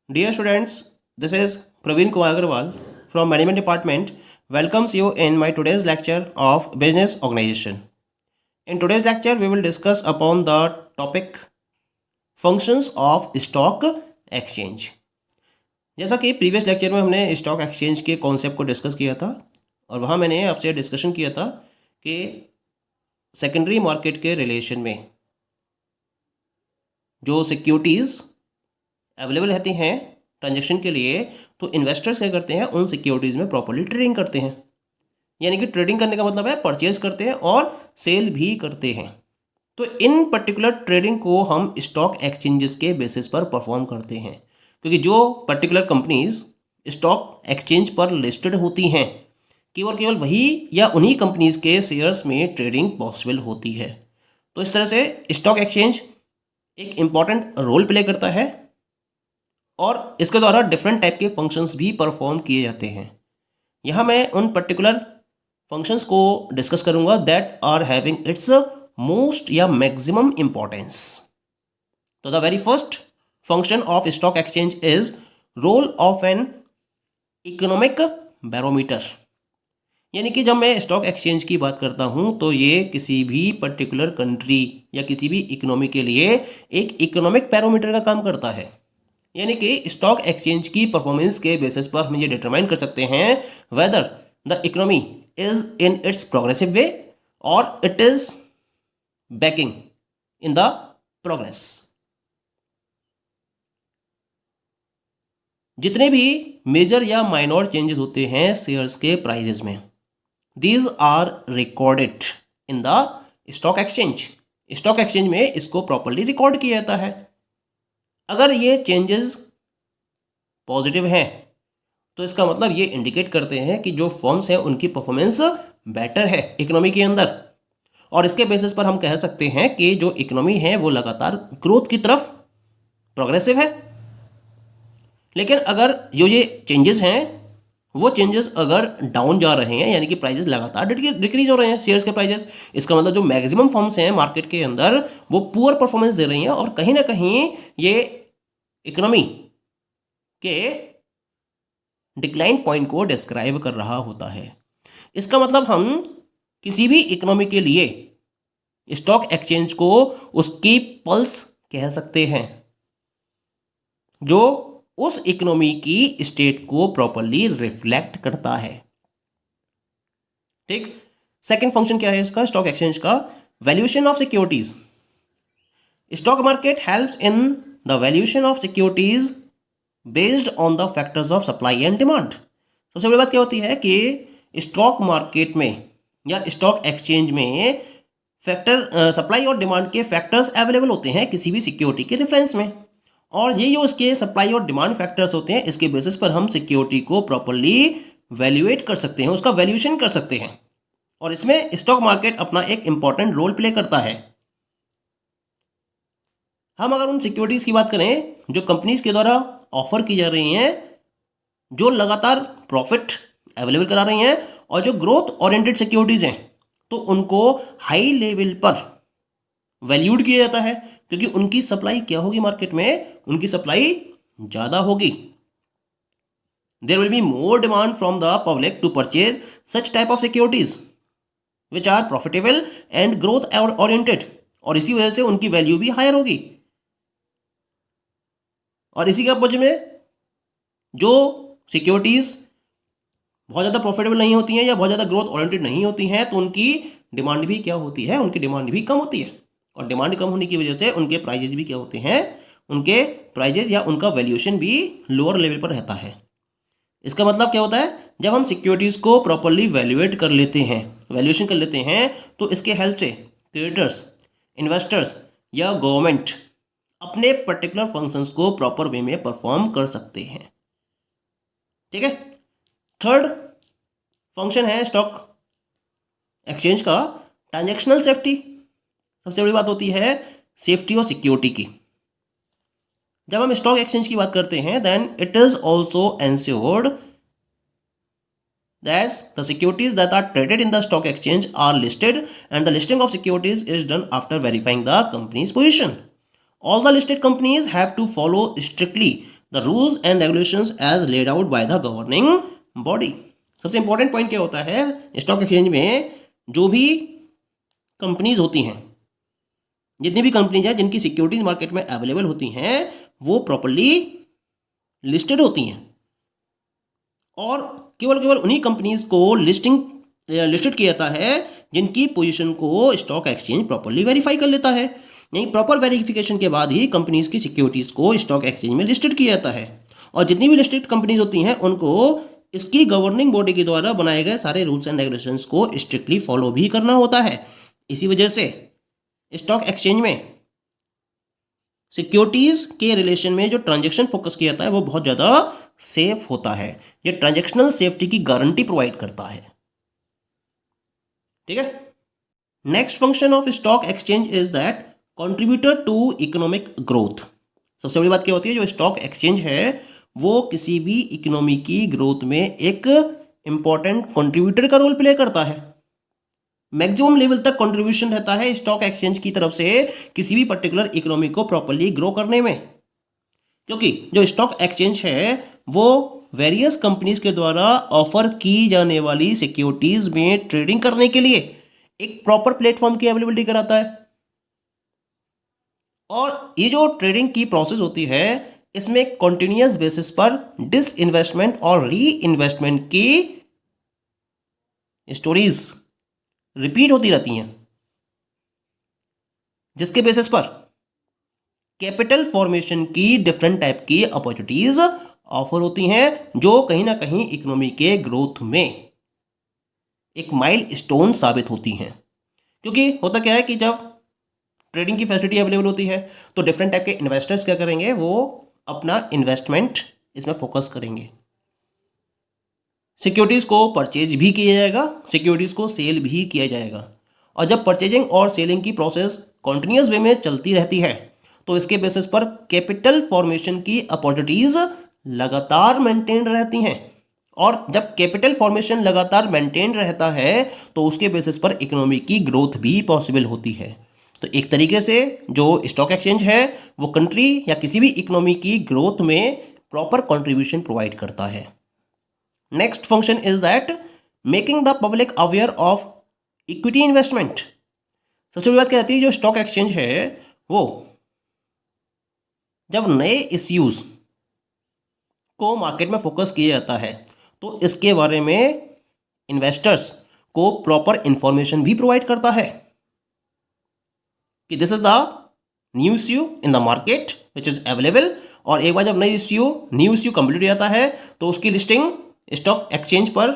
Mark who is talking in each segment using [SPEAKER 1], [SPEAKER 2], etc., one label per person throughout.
[SPEAKER 1] Dear students, this is Praveen Kumar Agarwal from Management Department welcomes you in my today's lecture of Business Organization. In today's lecture, we will discuss upon the topic Functions of Stock Exchange. जैसा कि previous lecture में हमने stock exchange के concept को discuss किया था और वहाँ मैंने आपसे डिस्कशन किया था कि सेकेंडरी मार्केट के रिलेशन में जो सिक्योरिटीज़ अवेलेबल रहती हैं ट्रांजेक्शन के लिए, तो इन्वेस्टर्स क्या करते हैं, उन सिक्योरिटीज़ में प्रॉपर्ली ट्रेडिंग करते हैं। यानी कि ट्रेडिंग करने का मतलब है परचेज करते हैं और सेल भी करते हैं। तो इन पर्टिकुलर ट्रेडिंग को हम स्टॉक एक्सचेंजेस के बेसिस पर परफॉर्म करते हैं, क्योंकि जो पर्टिकुलर कंपनीज स्टॉक एक्सचेंज पर लिस्टेड होती हैं केवल वही या उन्हीं कंपनीज के शेयर्स में ट्रेडिंग पॉसिबल होती है। तो इस तरह से स्टॉक एक्सचेंज एक इम्पॉर्टेंट रोल प्ले करता है और इसके द्वारा डिफरेंट टाइप के फंक्शंस भी परफॉर्म किए जाते हैं। यहाँ मैं उन पर्टिकुलर फंक्शंस को डिस्कस करूँगा that are having its most या मैक्सिमम इम्पॉर्टेंस। तो the very first function of stock exchange is role of an economic barometer. यानी कि जब मैं स्टॉक एक्सचेंज की बात करता हूँ तो ये किसी भी पर्टिकुलर कंट्री या किसी भी इकोनॉमी के लिए एक इकोनॉमिक बैरोमीटर का काम करता है। यानी कि स्टॉक एक्सचेंज की परफॉर्मेंस के बेसिस पर हम ये डिटरमाइन कर सकते हैं whether the economy is in its progressive way और it is backing in the progress. जितने भी मेजर या माइनर चेंजेस होते हैं शेयर्स के प्राइजेस में, these are recorded in the stock exchange. Stock exchange में इसको प्रॉपरली रिकॉर्ड किया जाता है। अगर ये चेंजेस पॉजिटिव हैं तो इसका मतलब ये इंडिकेट करते हैं कि जो फर्म्स हैं उनकी परफॉर्मेंस बेटर है इकोनॉमी के अंदर, और इसके बेसिस पर हम कह सकते हैं कि जो इकोनॉमी है वो लगातार ग्रोथ की तरफ प्रोग्रेसिव है। लेकिन अगर जो ये चेंजेस हैं वो चेंजेस अगर डाउन जा रहे हैं, यानी कि प्राइजेस लगातार डिक्रीज हो रहे हैं शेयर्स के प्राइजेस, इसका मतलब जो मैक्सिमम फर्म्स हैं मार्केट के अंदर वो पुअर परफॉर्मेंस दे रही हैं और कहीं ना कहीं ये इकोनॉमी के डिक्लाइन पॉइंट को डिस्क्राइब कर रहा होता है। इसका मतलब हम किसी भी इकोनॉमी के लिए स्टॉक एक्सचेंज को उसकी पल्स कह सकते हैं जो उस इकोनॉमी की स्टेट को प्रॉपरली रिफ्लेक्ट करता है। ठीक, सेकंड फंक्शन क्या है इसका स्टॉक एक्सचेंज का, valuation of securities. Stock market helps in the valuation of securities based on the factors of supply and demand. सबसे बड़ी बात क्या होती है कि स्टॉक मार्केट में या स्टॉक एक्सचेंज में फैक्टर सप्लाई और डिमांड के फैक्टर्स अवेलेबल होते हैं किसी भी सिक्योरिटी के रेफरेंस में, और ये जो इसके सप्लाई और डिमांड फैक्टर्स होते हैं इसके बेसिस पर हम सिक्योरिटी को प्रॉपरली वैल्यूएट कर सकते हैं, उसका वैल्यूएशन कर सकते हैं, और इसमें स्टॉक मार्केट अपना एक इंपॉर्टेंट रोल प्ले करता है। हम अगर उन सिक्योरिटीज की बात करें जो कंपनीज के द्वारा ऑफर की जा रही हैं, जो लगातार प्रॉफिट अवेलेबल करा रही हैं और जो ग्रोथ ओरिएंटेड सिक्योरिटीज हैं, तो उनको हाई लेवल पर वैल्यूड किया जाता है क्योंकि उनकी सप्लाई क्या होगी मार्केट में, उनकी सप्लाई ज़्यादा होगी। There will be more demand from the public to purchase such type of securities which are profitable and growth oriented, और इसी वजह से उनकी वैल्यू भी हायर होगी। और इसी के अपोजिट में जो सिक्योरिटीज बहुत ज़्यादा प्रॉफिटेबल नहीं होती हैं या बहुत ज़्यादा ग्रोथ ओरिएंटेड नहीं होती हैं, तो उनकी डिमांड भी क्या होती है, उनकी डिमांड भी कम होती है, और डिमांड कम होने की वजह से उनके प्राइजेस भी क्या होते हैं, उनके प्राइजेस या उनका वैल्यूएशन भी लोअर लेवल पर रहता है। इसका मतलब क्या होता है, जब हम सिक्योरिटीज़ को प्रॉपरली वैल्यूएट कर लेते हैं, वैल्यूएशन कर लेते हैं, तो इसके हेल्प से क्रिएटर्स, इन्वेस्टर्स या गवर्नमेंट अपने पर्टिकुलर फंक्शंस को प्रॉपर वे में परफॉर्म कर सकते हैं। ठीक है, थर्ड फंक्शन है स्टॉक एक्सचेंज का ट्रांजैक्शनल सेफ्टी। सबसे बड़ी बात होती है सेफ्टी और सिक्योरिटी की। जब हम स्टॉक एक्सचेंज की बात करते हैं then it is also ensured that the securities that are traded in the stock exchange are listed and the listing of securities is done after verifying the companies position. All the listed companies have to follow strictly the rules and regulations as laid out by the governing body. सबसे important point क्या होता है, stock exchange में जो भी companies होती हैं, जितनी भी कंपनीज हैं जिनकी सिक्योरिटीज मार्केट में अवेलेबल होती हैं, वो प्रॉपर्ली लिस्टेड होती हैं और केवल उन्हीं कंपनीज को लिस्टेड किया जाता है जिनकी पोजीशन को स्टॉक एक्सचेंज प्रॉपर्ली वेरीफाई कर लेता है। यानी प्रॉपर वेरिफिकेशन के बाद ही कंपनीज की सिक्योरिटीज को स्टॉक एक्सचेंज में लिस्टेड किया जाता है और जितनी भी लिस्टेड कंपनीज होती हैं उनको इसकी गवर्निंग बॉडी के द्वारा बनाए गए सारे रूल्स एंड रेगुलेशंस को स्ट्रिक्टली फॉलो भी करना होता है। इसी वजह से स्टॉक एक्सचेंज में सिक्योरिटीज के रिलेशन में जो ट्रांजैक्शन फोकस किया जाता है वो बहुत ज़्यादा सेफ होता है। ये ट्रांजैक्शनल सेफ्टी की गारंटी प्रोवाइड करता है। ठीक है। Next function of stock exchange is that contributor to economic growth. सबसे बड़ी बात क्या होती है, जो स्टॉक एक्सचेंज है वो किसी भी इकोनॉमी की ग्रोथ में एक इंपॉर्टेंट कंट्रीब्यूटर का रोल प्ले करता है। मैक्सिमम लेवल तक कंट्रीब्यूशन रहता है स्टॉक एक्सचेंज की तरफ से किसी भी पर्टिकुलर इकोनॉमी को प्रॉपर्ली ग्रो करने में, क्योंकि जो स्टॉक एक्सचेंज है वो वेरियस कंपनीज के द्वारा ऑफर की जाने वाली सिक्योरिटीज में ट्रेडिंग करने के लिए एक प्रॉपर प्लेटफॉर्म की अवेलेबिलिटी कराता है। और ये जो ट्रेडिंग की प्रोसेस होती है इसमें कॉन्टिन्यूअस बेसिस पर डिसइन्वेस्टमेंट और री इन्वेस्टमेंट की स्टोरीज रिपीट होती रहती हैं, जिसके बेसिस पर कैपिटल फॉर्मेशन की डिफरेंट टाइप की अपॉर्चुनिटीज ऑफर होती हैं, जो कहीं ना कहीं इकोनॉमी के ग्रोथ में एक माइलस्टोन साबित होती हैं। क्योंकि होता क्या है कि जब ट्रेडिंग की फैसिलिटी अवेलेबल होती है तो डिफरेंट टाइप के इन्वेस्टर्स क्या करेंगे, वो अपना इन्वेस्टमेंट इसमें फोकस करेंगे। सिक्योरिटीज़ को परचेज भी किया जाएगा, सिक्योरिटीज़ को सेल भी किया जाएगा। और जब परचेजिंग और सेलिंग की प्रोसेस कॉन्टिन्यूस वे में चलती रहती है तो इसके बेसिस पर कैपिटल फॉर्मेशन की अपॉर्चुनिटीज़ लगातार मेंटेन रहती हैं। और जब कैपिटल फॉर्मेशन लगातार मेंटेन रहता है तो उसके बेसिस पर इकोनॉमी की ग्रोथ भी पॉसिबल होती है। तो एक तरीके से जो स्टॉक एक्सचेंज है वो कंट्री या किसी भी इकोनॉमी की ग्रोथ में प्रॉपर कंट्रीब्यूशन प्रोवाइड करता है। Next function is that making the public aware of equity investment. सबसे बड़ी बात क्या रहती है, जो स्टॉक एक्सचेंज है वो जब नए इश्यूज को मार्केट में फोकस किया जाता है तो इसके बारे में इन्वेस्टर्स को प्रॉपर इंफॉर्मेशन भी प्रोवाइड करता है कि this is the new issue in the market which is available. और एक बार जब न्यू इश्यू कंप्लीट हो जाता है तो उसकी लिस्टिंग स्टॉक एक्सचेंज पर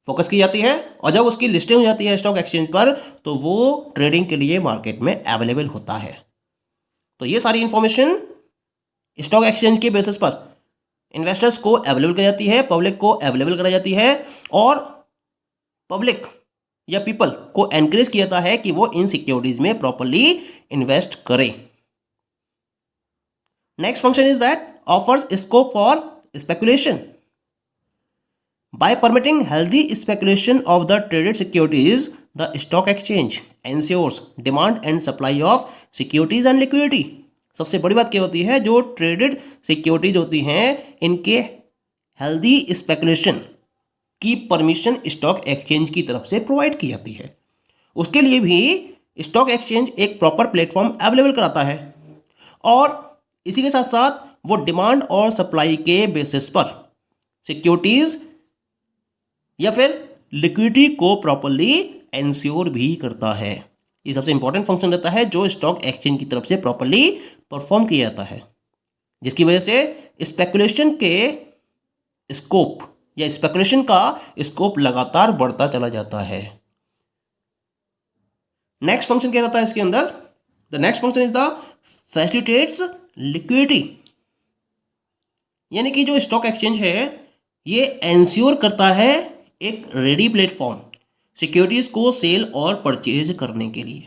[SPEAKER 1] फोकस की जाती है और जब उसकी लिस्टिंग हो जाती है स्टॉक एक्सचेंज पर तो वो ट्रेडिंग के लिए मार्केट में अवेलेबल होता है। तो ये सारी इंफॉर्मेशन स्टॉक एक्सचेंज के बेसिस पर इन्वेस्टर्स को अवेलेबल कराई जाती है, पब्लिक को अवेलेबल कराई जाती है और पब्लिक या पीपल को एनकरेज किया जाता है कि वो इन सिक्योरिटीज में प्रॉपर्ली इन्वेस्ट करें। Next function is that offers scope for speculation. By permitting healthy speculation of the traded securities, the stock exchange ensures demand and supply of securities and liquidity. सबसे बड़ी बात क्या होती है, जो traded securities होती हैं इनके हेल्दी स्पेकुलेशन की परमिशन स्टॉक एक्सचेंज की तरफ से प्रोवाइड की जाती है। उसके लिए भी स्टॉक एक्सचेंज एक प्रॉपर प्लेटफॉर्म अवेलेबल कराता है और इसी के साथ साथ वो डिमांड और सप्लाई के बेसिस पर सिक्योरिटीज या फिर लिक्विडिटी को प्रॉपर्ली एंश्योर भी करता है। ये सबसे इंपॉर्टेंट फंक्शन रहता है जो स्टॉक एक्सचेंज की तरफ से प्रॉपर्ली परफॉर्म किया जाता है, जिसकी वजह से स्पेकुलेशन के स्कोप या स्पेकुलेशन का स्कोप लगातार बढ़ता चला जाता है। नेक्स्ट फंक्शन क्या रहता है इसके अंदर, the next function is the facilitates liquidity. यानी कि जो स्टॉक एक्सचेंज है ये एंश्योर करता है एक रेडी प्लेटफॉर्म सिक्योरिटीज को सेल और परचेज करने के लिए।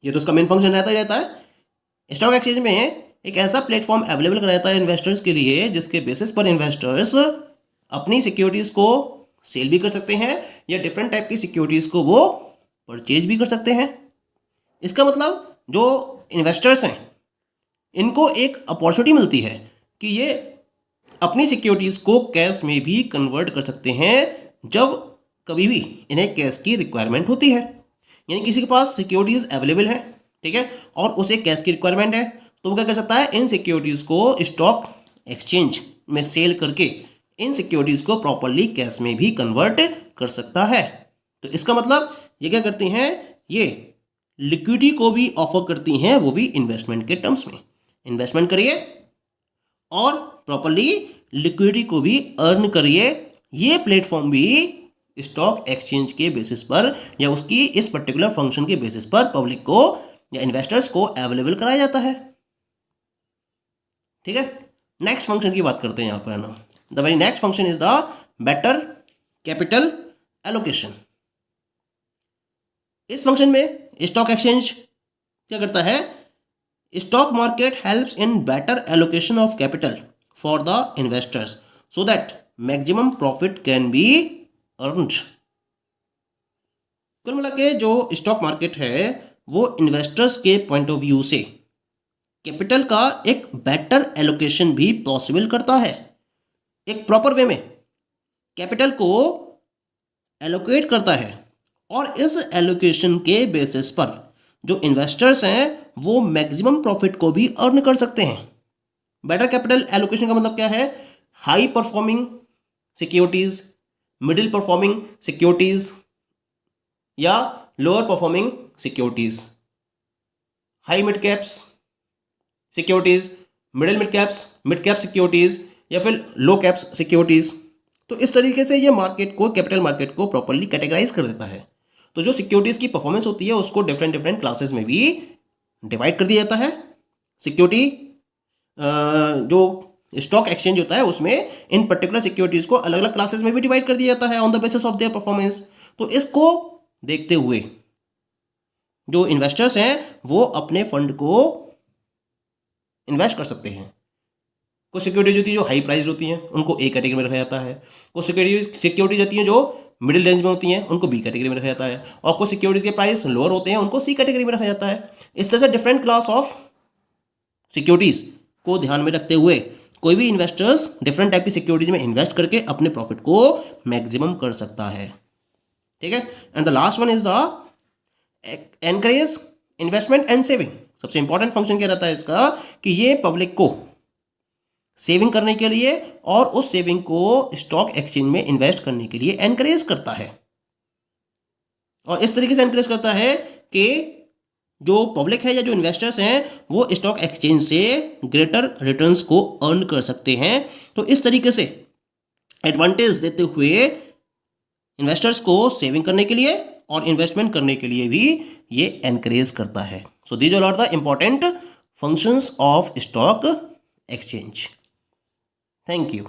[SPEAKER 1] ये तो इसका मेन फंक्शन रहता ही रहता है। स्टॉक एक्सचेंज में एक ऐसा प्लेटफॉर्म अवेलेबल कराता है इन्वेस्टर्स के लिए जिसके बेसिस पर इन्वेस्टर्स अपनी सिक्योरिटीज को सेल भी कर सकते हैं या डिफरेंट टाइप की सिक्योरिटीज को वो परचेज भी कर सकते हैं। इसका मतलब जो इन्वेस्टर्स हैं इनको एक अपॉर्चुनिटी मिलती है कि ये अपनी सिक्योरिटीज़ को कैश में भी कन्वर्ट कर सकते हैं जब कभी भी इन्हें कैश की रिक्वायरमेंट होती है। यानी किसी के पास सिक्योरिटीज़ अवेलेबल है, ठीक है, और उसे कैश की रिक्वायरमेंट है, तो वो क्या कर सकता है, इन सिक्योरिटीज़ को स्टॉक एक्सचेंज में सेल करके इन सिक्योरिटीज़ को प्रॉपरली कैश में भी कन्वर्ट कर सकता है। तो इसका मतलब ये क्या करती हैं, ये लिक्विडिटी को भी ऑफर करती हैं, वो भी इन्वेस्टमेंट के टर्म्स में। इन्वेस्टमेंट करिए और प्रॉपरली लिक्विडिटी को भी अर्न करिए। ये प्लेटफॉर्म भी स्टॉक एक्सचेंज के बेसिस पर या उसकी इस पर्टिकुलर फंक्शन के बेसिस पर पब्लिक को या इन्वेस्टर्स को अवेलेबल कराया जाता है, ठीक है। नेक्स्ट फंक्शन की बात करते हैं यहां पर, है ना। The very next function is the better capital allocation. इस फंक्शन में स्टॉक एक्सचेंज क्या करता है, stock market helps in better allocation of capital for the investors so that maximum profit can be earned. कुल मिला के जो स्टॉक मार्केट है वो इन्वेस्टर्स के पॉइंट ऑफ व्यू से कैपिटल का एक बेटर एलोकेशन भी पॉसिबल करता है। एक प्रॉपर वे में कैपिटल को एलोकेट करता है और इस एलोकेशन के बेसिस पर जो इन्वेस्टर्स हैं वो मैक्सिमम प्रॉफिट को भी अर्न कर सकते हैं। बेटर कैपिटल एलोकेशन का मतलब क्या है, high performing securities, middle performing securities या lower performing securities, high mid caps securities, mid cap securities या फिर लो कैप्स सिक्योरिटीज। तो इस तरीके से ये मार्केट को, कैपिटल मार्केट को प्रॉपर्ली कैटेगराइज कर देता है। तो जो सिक्योरिटीज की परफॉर्मेंस होती है उसको डिफरेंट क्लासेस में भी डिवाइड कर दिया जाता है। सिक्योरिटी जो स्टॉक एक्सचेंज होता है उसमें इन पर्टिकुलर सिक्योरिटीज को अलग अलग क्लासेस में भी डिवाइड कर दिया जाता है on the basis of their performance. तो इसको देखते हुए जो इन्वेस्टर्स हैं वो अपने फंड को इन्वेस्ट कर सकते हैं। कुछ सिक्योरिटीज होती है जो हाई प्राइस होती हैं उनको ए कैटेगरी में रखा जाता है, कुछ सिक्योरिटीज होती हैं जो मिडिल रेंज में होती हैं उनको बी कैटेगरी में रखा जाता है, और कुछ सिक्योरिटीज के प्राइस लोअर होते हैं उनको सी कैटेगरी में रखा जाता है। इस तरह से डिफरेंट क्लास ऑफ सिक्योरिटीज को ध्यान में रखते हुए कोई भी इन्वेस्टर्स डिफरेंट टाइप की सिक्योरिटीज में इन्वेस्ट करके अपने प्रॉफिट को मैक्सिमम कर सकता है, ठीक है। And the last one is the encourage investment and saving. सबसे इंपॉर्टेंट फंक्शन क्या रहता है इसका कि ये पब्लिक को सेविंग करने के लिए और उस सेविंग को स्टॉक एक्सचेंज में इन्वेस्ट करने के लिए एनकरेज करता है। और इस तरीके से एनकरेज करता है कि जो पब्लिक है या जो इन्वेस्टर्स हैं वो स्टॉक एक्सचेंज से ग्रेटर रिटर्न्स को अर्न कर सकते हैं। तो इस तरीके से एडवांटेज देते हुए इन्वेस्टर्स को सेविंग करने के लिए और इन्वेस्टमेंट करने के लिए भी ये एनकरेज करता है। So these are the important functions of stock exchange. Thank you.